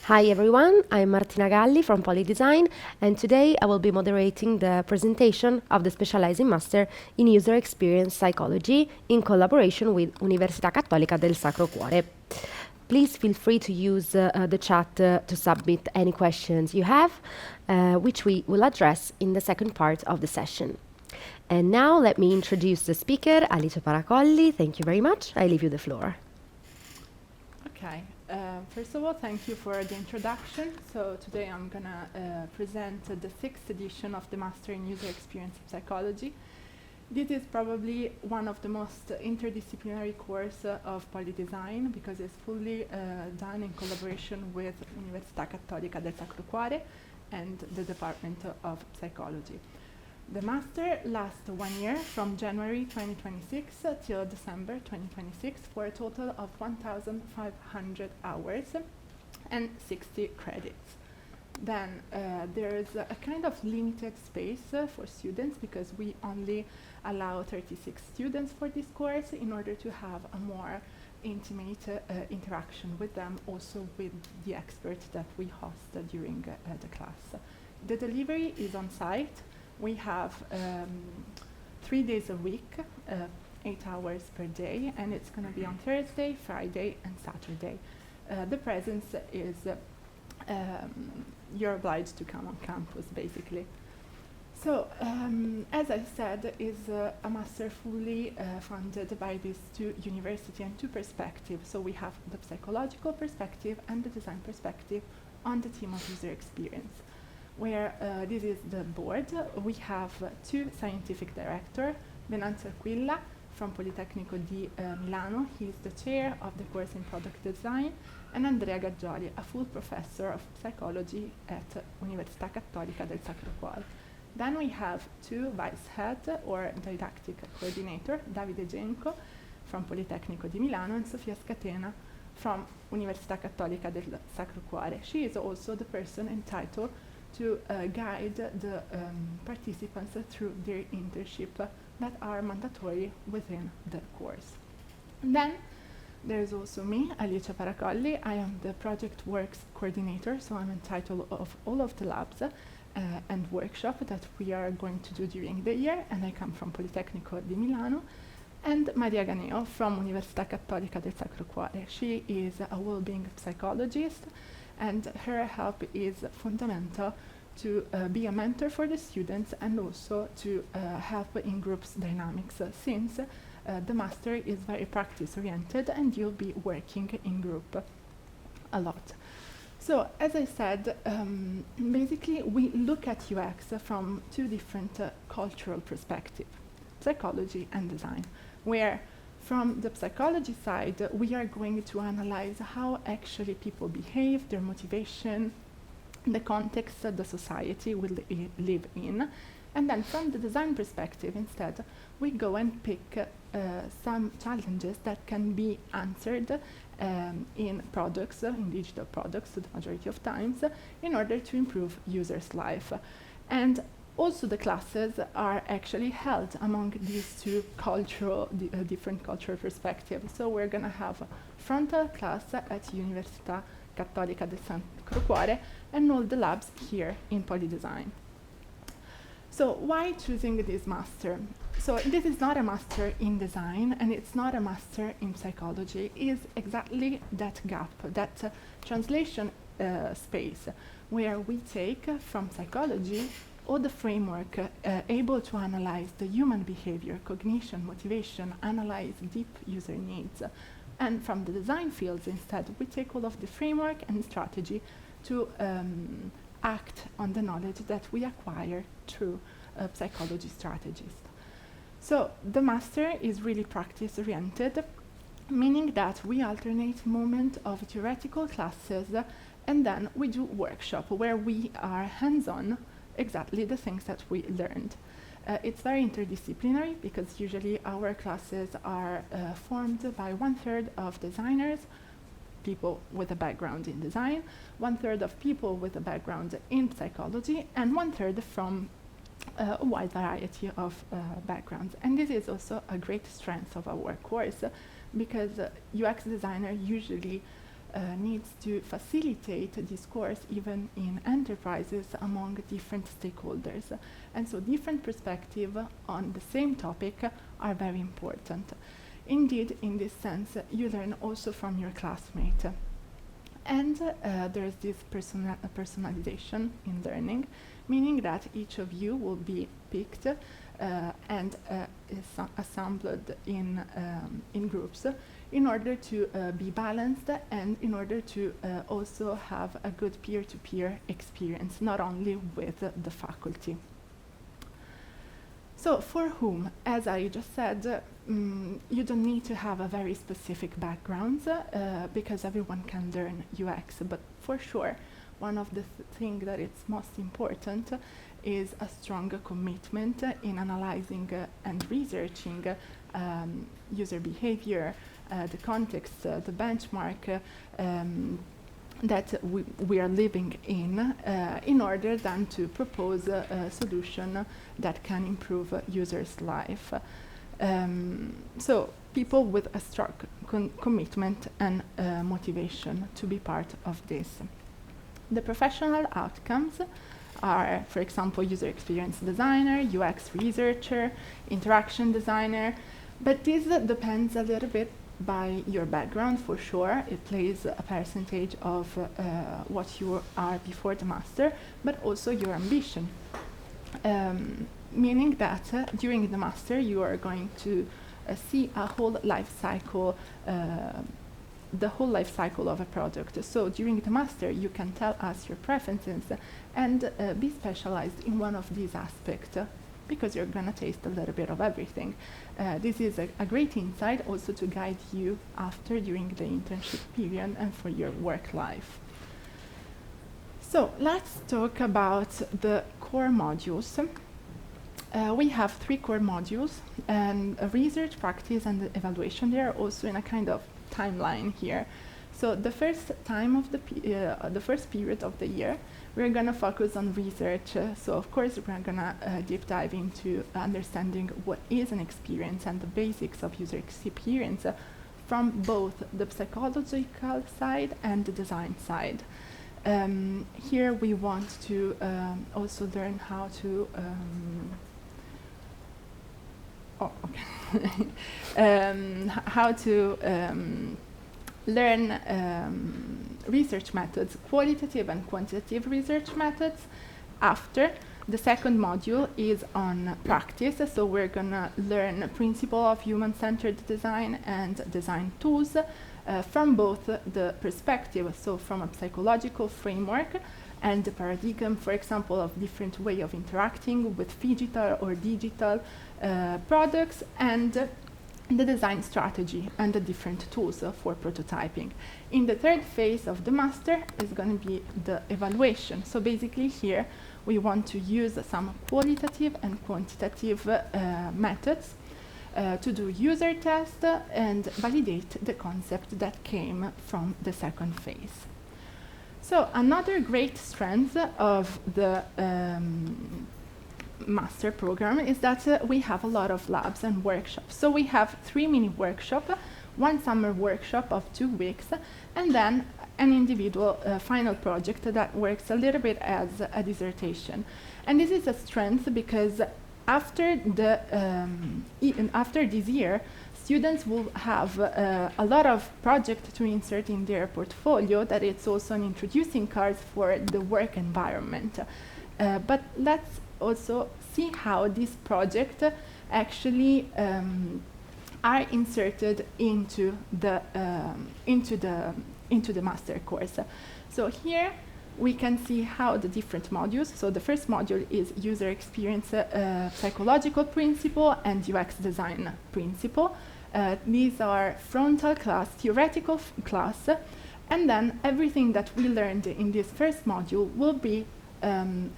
Hi everyone, I'm Martina Galli from POLI.design, and today I will be moderating the presentation of the Specializing Master in User Experience Psychology in collaboration with Università Cattolica del Sacro Cuore. Please feel free to use the chat to submit any questions you have, which we will address in the second part of the session. And now let me introduce the speaker, Alice Paracolli. Thank you very much. I leave you the floor. Okay. First of all, thank you for the introduction. So today I'm going to present the 6th edition of the Master in User Experience Psychology. This is probably one of the most interdisciplinary courses of Poly.design because it's fully done in collaboration with Università Cattolica del Sacro Cuore and the Department of Psychology. The master lasts 1 year from January 2026 till December 2026 for a total of 1,500 hours and 60 credits. Then there's a kind of limited space for students because we only allow 36 students for this course in order to have a more intimate interaction with them, also with the experts that we host during the class. The delivery is on site. We have 3 days a week, 8 hours per day, and it's going to be on Thursday, Friday, and Saturday. The presence is, you're obliged to come on campus, basically. So, as I said, is a master fully funded by these 2 universities and 2 perspectives. So we have the psychological perspective and the design perspective on the theme of user experience. Where this is the board, we have 2 scientific directors, Venanzio Aquilla from Politecnico di Milano, he is the chair of the course in product design, and Andrea Gaggioli, a full professor of psychology at Università Cattolica del Sacro Cuore. Then we have 2 vice heads or didactic coordinator, Davide Genco from Politecnico di Milano and Sofia Scatena from Università Cattolica del Sacro Cuore. She is also the person entitled to guide the participants through their internship that are mandatory within the course. And then there's also me, Alice Paracolli. I am the project works coordinator, so I'm entitled of all of the labs and workshop that we are going to do during the year, and I come from Politecnico di Milano. And Maria Ganeo from Università Cattolica del Sacro Cuore. She is a well-being psychologist, and her help is fundamental to be a mentor for the students and also to help in groups dynamics since the master is very practice-oriented and you'll be working in group a lot. So, as I said, basically we look at UX from 2 different cultural perspectives, psychology and design, where from the psychology side, we are going to analyze how actually people behave, their motivation, the context the society will live in. And then from the design perspective, instead, we go and pick some challenges that can be answered in products, in digital products, the majority of times, in order to improve users' life. And also the classes are actually held among these 2 cultural, different cultural perspectives. So we're going to have a frontal class at Università Cattolica del Sacro Cuore and all the labs here in Poly.design. So why choosing this master? So this is not a master in design and it's not a master in psychology. It is exactly that gap, that translation space where we take from psychology all the framework able to analyze the human behavior, cognition, motivation, analyze deep user needs. And from the design fields, instead, we take all of the framework and strategy to act on the knowledge that we acquire through psychology strategies. So the master is really practice-oriented, meaning that we alternate moment of theoretical classes and then we do workshop where we are hands-on exactly the things that we learned. It's very interdisciplinary because usually our classes are formed by 1/3 of designers, people with a background in design, 1/3 of people with a background in psychology, and 1/3 from a wide variety of backgrounds. And this is also a great strength of our course because UX designers usually needs to facilitate discourse even in enterprises among different stakeholders. And so different perspectives on the same topic are very important. Indeed, in this sense, you learn also from your classmate. And there's this personalization in learning, meaning that each of you will be picked and assembled in groups in order to be balanced and in order to also have a good peer-to-peer experience, not only with the faculty. So for whom, as I just said, you don't need to have a very specific background because everyone can learn UX, but for sure, one of the things that is most important is a strong commitment in analyzing and researching user behavior, the context, the benchmark that we are living in order then to propose a solution that can improve users' life. So people with a strong commitment and motivation to be part of this. The professional outcomes are, for example, user experience designer, UX researcher, interaction designer, but this depends a little bit by your background, for sure. It plays a percentage of what you are before the master, but also your ambition. Meaning that during the master you are going to see a whole life cycle, the whole life cycle of a product. So during the master you can tell us your preferences and be specialized in one of these aspects, because you're going to taste a little bit of everything. This is a great insight also to guide you after during the internship period and for your work life. So let's talk about the core modules. We have 3 core modules, and research, practice, and the evaluation. They are also in a kind of timeline here. So the first time of the first period of the year, we're going to focus on research. So of course we're going to deep dive into understanding what is an experience and the basics of user experience from both the psychological side and the design side. Here we want to also learn how to how to learn research methods, qualitative and quantitative research methods. After, the second module is on practice, so we're gonna learn principle of human-centered design and design tools from both the perspective, so from a psychological framework and the paradigm, for example, of different way of interacting with phygital or digital products, and the design strategy and the different tools for prototyping. In the third phase of the master is going to be the evaluation. So basically here we want to use some qualitative and quantitative methods to do user tests and validate the concept that came from the second phase. So another great strength of the master program is that we have a lot of labs and workshops. So we have 3 mini workshops, 1 summer workshop of 2 weeks, and then an individual final project that works a little bit as a dissertation. And this is a strength because after this year, students will have a lot of projects to insert in their portfolio, that it's also an introducing card for the work environment. But let's also see how this project actually are inserted into the master course. So here we can see how the different modules. So the first module is user experience, psychological principle, and UX design principle. These are frontal class, theoretical class, and then everything that we learned in this first module will be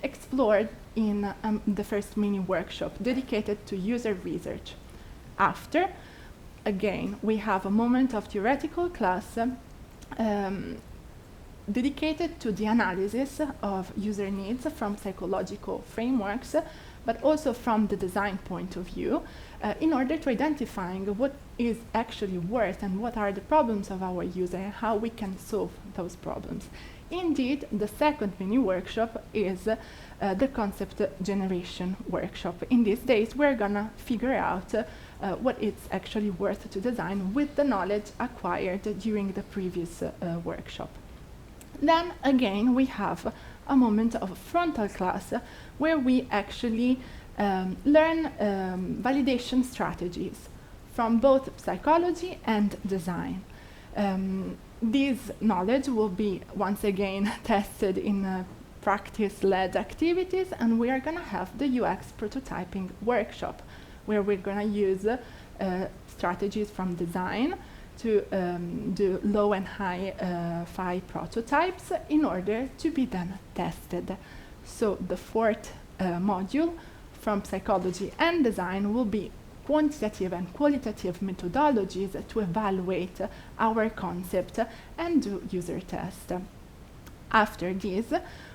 explored in the first mini workshop dedicated to user research. After, again, we have a moment of theoretical class dedicated to the analysis of user needs from psychological frameworks, but also from the design point of view, in order to identifying what is actually worth and what are the problems of our user and how we can solve those problems. Indeed, the second mini workshop is the concept generation workshop. In these days, we're gonna figure out what it's actually worth to design with the knowledge acquired during the previous workshop. Then again, we have a moment of frontal class where we actually learn validation strategies from both psychology and design. This knowledge will be once again tested in practice-led activities, and we are going to have the UX prototyping workshop where we're going to use strategies from design to do low and high phi prototypes in order to be then tested. So the fourth module from psychology and design will be quantitative and qualitative methodologies to evaluate our concept and do user test. After this,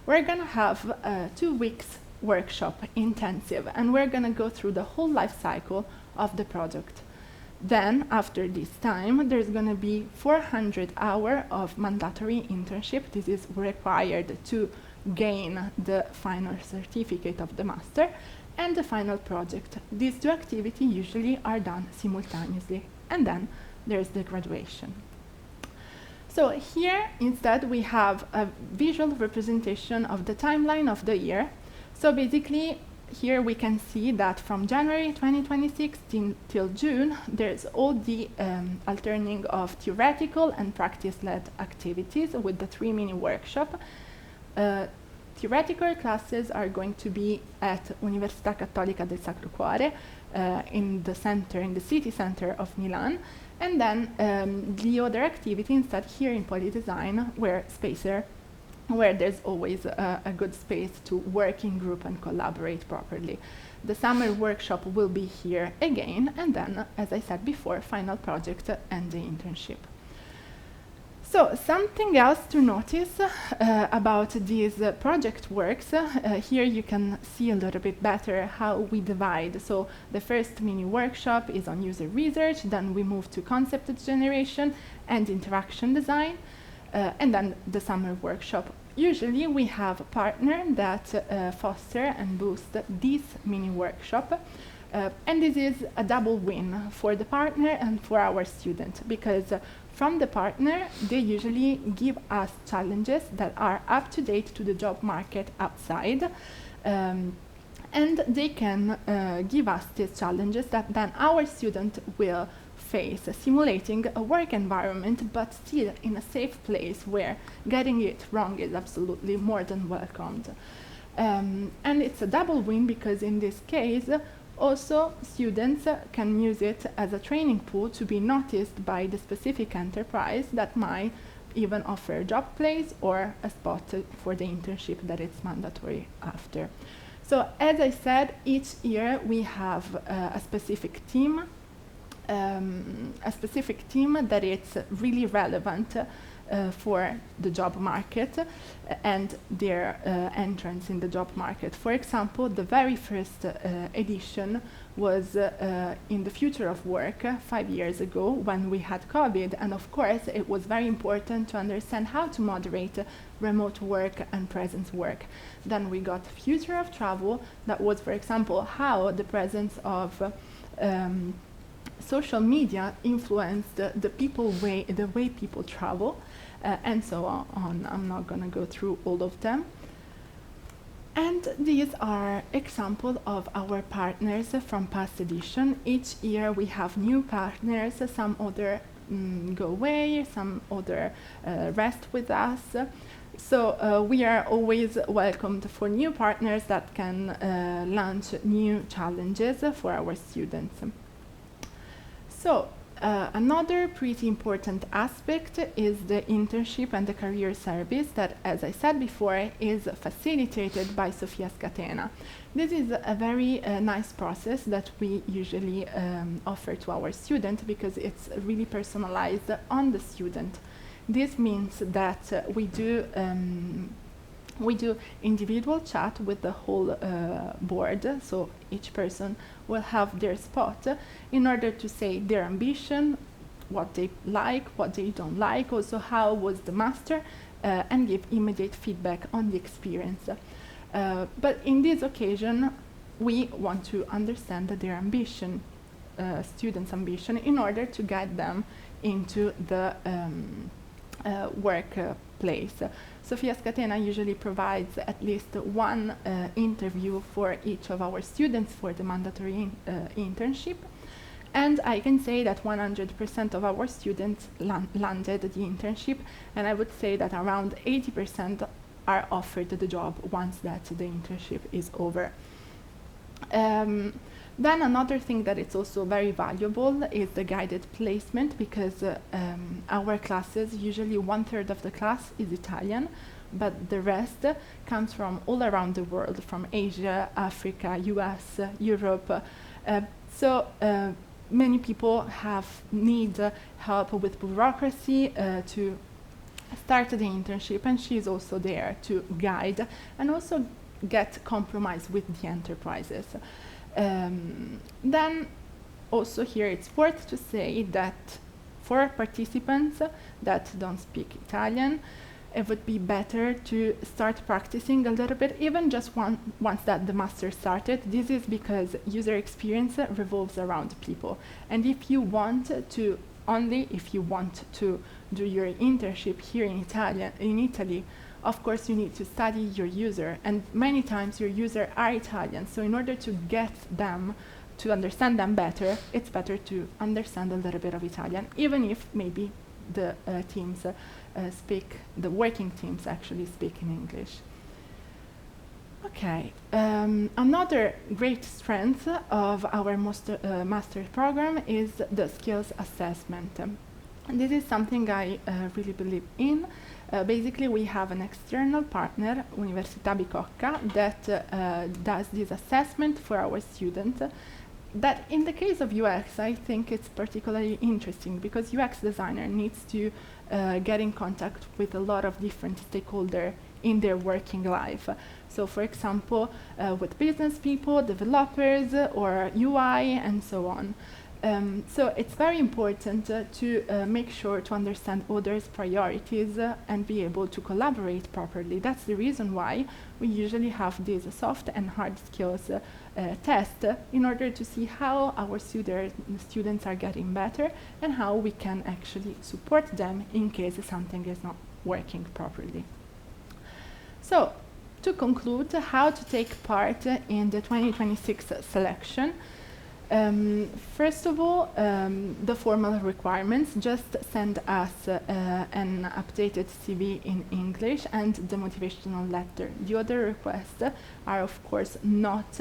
we're going to have a 2 weeks workshop intensive, and we're going to go through the whole life cycle of the project. Then, after this time, there's going to be 400 hours of mandatory internship. This is required to gain the final certificate of the master and the final project. These two activities usually are done simultaneously, and then there's the graduation. So here, instead, we have a visual representation of the timeline of the year. So basically, here we can see that from January 2026 till June, there's all the alternating of theoretical and practice-led activities with the 3 mini workshop. Theoretical classes are going to be at Università Cattolica del Sacro Cuore in the city center of Milan, and then the other activity instead here in POLI.design, where there's always a good space to work in group and collaborate properly. The summer workshop will be here again, and then, as I said before, final project and the internship. So something else to notice about these project works, here you can see a little bit better how we divide. So the first mini workshop is on user research, then we move to concept generation and interaction design, and then the summer workshop. Usually we have a partner that foster and boost this mini workshop, and this is a double win for the partner and for our student, because from the partner, they usually give us challenges that are up to date to the job market outside, and they can give us these challenges that then our student will face, simulating a work environment, but still in a safe place where getting it wrong is absolutely more than welcomed. And it's a double win because in this case, also, students can use it as a training pool to be noticed by the specific enterprise that might even offer a job place or a spot for the internship that it's mandatory after. So, as I said, each year we have a specific team that is really relevant for the job market and their entrance in the job market. For example, the very first edition was in the future of work 5 years ago when we had COVID, and of course it was very important to understand how to moderate remote work and presence work. Then we got future of travel, that was, for example, how the presence of social media influenced the way people travel, and so on. I'm not going to go through all of them. And these are examples of our partners from past edition. Each year we have new partners, some other go away, some other rest with us. So we are always welcomed for new partners that can launch new challenges for our students. So another pretty important aspect is the internship and the career service that, as I said before, is facilitated by Sofia Scatena. This is a very nice process that we usually offer to our students because it's really personalized on the student. This means that we do We do individual chat with the whole board, so each person will have their spot in order to say their ambition, what they like, what they don't like, also how was the master, and give immediate feedback on the experience. But in this occasion, we want to understand their ambition, students' ambition, in order to guide them into the workplace. Sofia Scatena usually provides at least one interview for each of our students for the mandatory internship. And I can say that 100% of our students landed the internship, and I would say that around 80% are offered the job once that the internship is over. Then another thing that is also very valuable is the guided placement, because our classes, usually 1/3 of the class is Italian, but the rest comes from all around the world, from Asia, Africa, US, Europe. So many people need help with bureaucracy to start the internship, and she is also there to guide and also get compromise with the enterprises. Then also here it's worth to say that for participants that don't speak Italian, it would be better to start practicing a little bit, even just once that the master started. This is because user experience revolves around people. And if you want to do your internship here in Italy, of course you need to study your user, and many times your users are Italian, so in order to get them to understand them better, it's better to understand a little bit of Italian, even if maybe the the working teams actually speak in English. Okay, another great strength of our master program is the skills assessment. And this is something I really believe in. Basically, we have an external partner, Università Bicocca, that does this assessment for our students. That in the case of UX, I think it's particularly interesting because UX designer needs to get in contact with a lot of different stakeholders in their working life. So for example, with business people, developers, or UI, and so on. So it's very important to make sure to understand others' priorities and be able to collaborate properly. That's the reason why we usually have these soft and hard skills test in order to see how our students are getting better and how we can actually support them in case something is not working properly. So, to conclude, how to take part in the 2026 selection. First of all, the formal requirements. Just send us an updated CV in English and the motivational letter. The other requests are, of course, not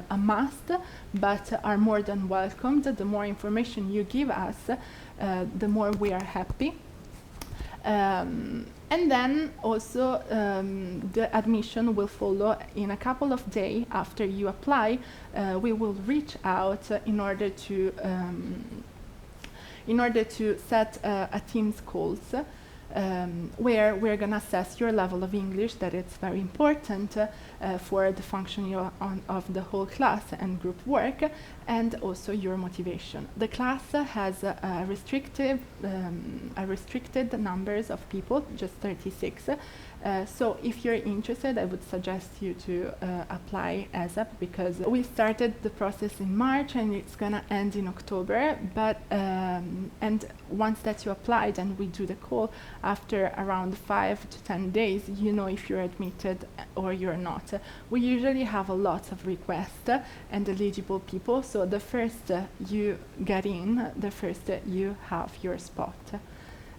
a must, but are more than welcomed. The more information you give us, the more we are happy. And then also the admission will follow in a couple of days after you apply. We will reach out in order to set a Teams calls where we're going to assess your level of English. That it's very important for the functioning of the whole class and group work, and also your motivation. The class has a restricted numbers of people, just 36. So if you're interested, I would suggest you to apply ASAP, because we started the process in March and it's gonna end in October. But and once that you applied and we do the call, after around 5 to 10 days, you know if you're admitted or you're not. We usually have a lot of requests and eligible people, so the first you get in, the first you have your spot.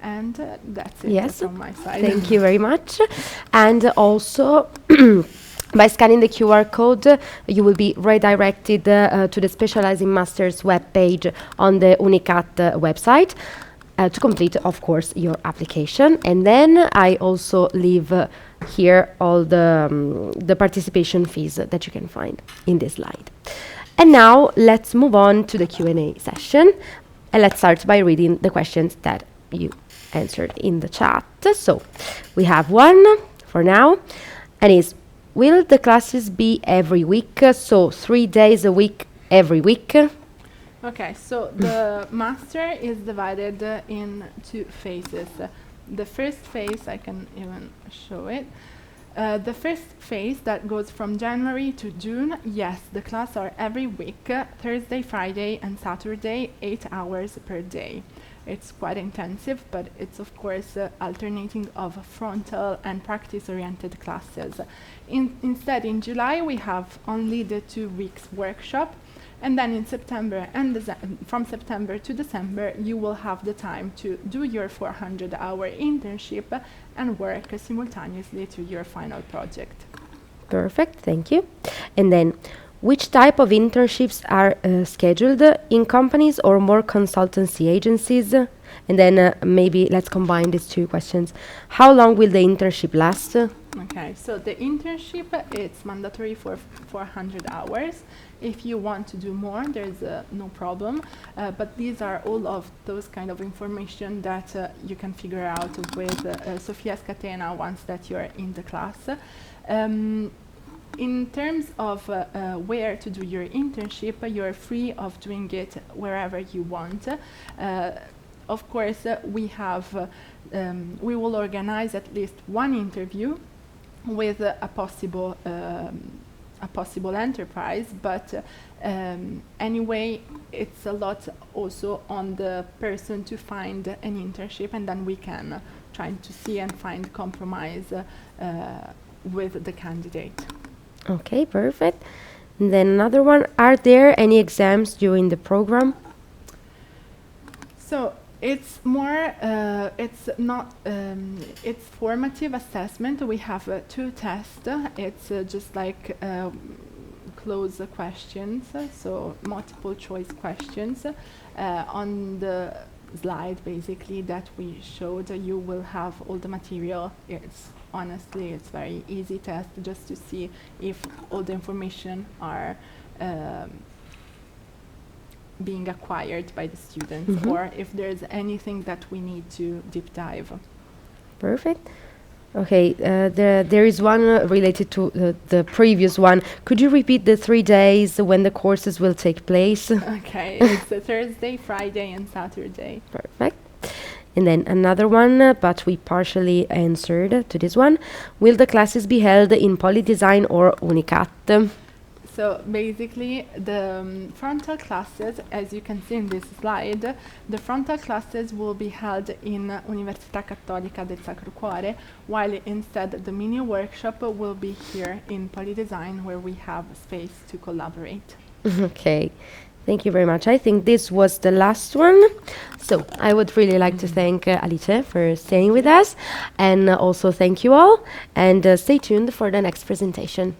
And that's it from my side. Thank you very much. And also, by scanning the QR code, you will be redirected to the Specializing Masters webpage on the UNICAT website to complete, of course, your application. And then I also leave here all the participation fees that you can find in this slide. And now let's move on to the Q&A session. And let's start by reading the questions that you answered in the chat. So we have one for now. And is, will the classes be every week? So 3 days a week, every week? Okay, so the master is divided in two phases. The first phase, I can even show it. The first phase that goes from January to June, yes, the class are every week, Thursday, Friday, and Saturday, 8 hours per day. It's quite intensive, but it's of course alternating of frontal and practice-oriented classes. Instead, in July, we have only the 2 weeks workshop, and then in September and from September to December, you will have the time to do your 400-hour internship and work simultaneously to your final project. Perfect, thank you. And then, which type of internships are scheduled in companies or more consultancy agencies? And then maybe let's combine these two questions. How long will the internship last? Okay, so the internship, it's mandatory for 400 hours. If you want to do more, there's no problem. But these are all of those kind of information that you can figure out with Sofia Scatena once that you're in the class. In terms of where to do your internship, you're free of doing it wherever you want. Of course, we will organize at least one interview with a possible enterprise, but anyway, it's a lot also on the person to find an internship, and then we can try to see and find compromise with the candidate. Okay, perfect. And then another one, are there any exams during the program? So it's more, it's not, it's formative assessment. We have 2 tests. It's just like close questions, so multiple choice questions. On the slide basically that we showed, you will have all the material. Honestly, it's very easy test just to see if all the information are being acquired by the students, or if there's anything that we need to deep dive. Perfect. Okay, there is one related to the previous one. Could you repeat the 3 days when the courses will take place? Okay, it's a Thursday, Friday, and Saturday. Perfect. And then another one, but we partially answered to this one. Will the classes be held in POLI.design or Unicat? So basically, the frontal classes, as you can see in this slide, the frontal classes will be held in Università Cattolica del Sacro Cuore, while instead the mini workshop will be here in POLI.design, where we have space to collaborate. Okay. Thank you very much. I think this was the last one. So I would really like to thank Alice for staying with us, and also thank you all, and stay tuned for the next presentation.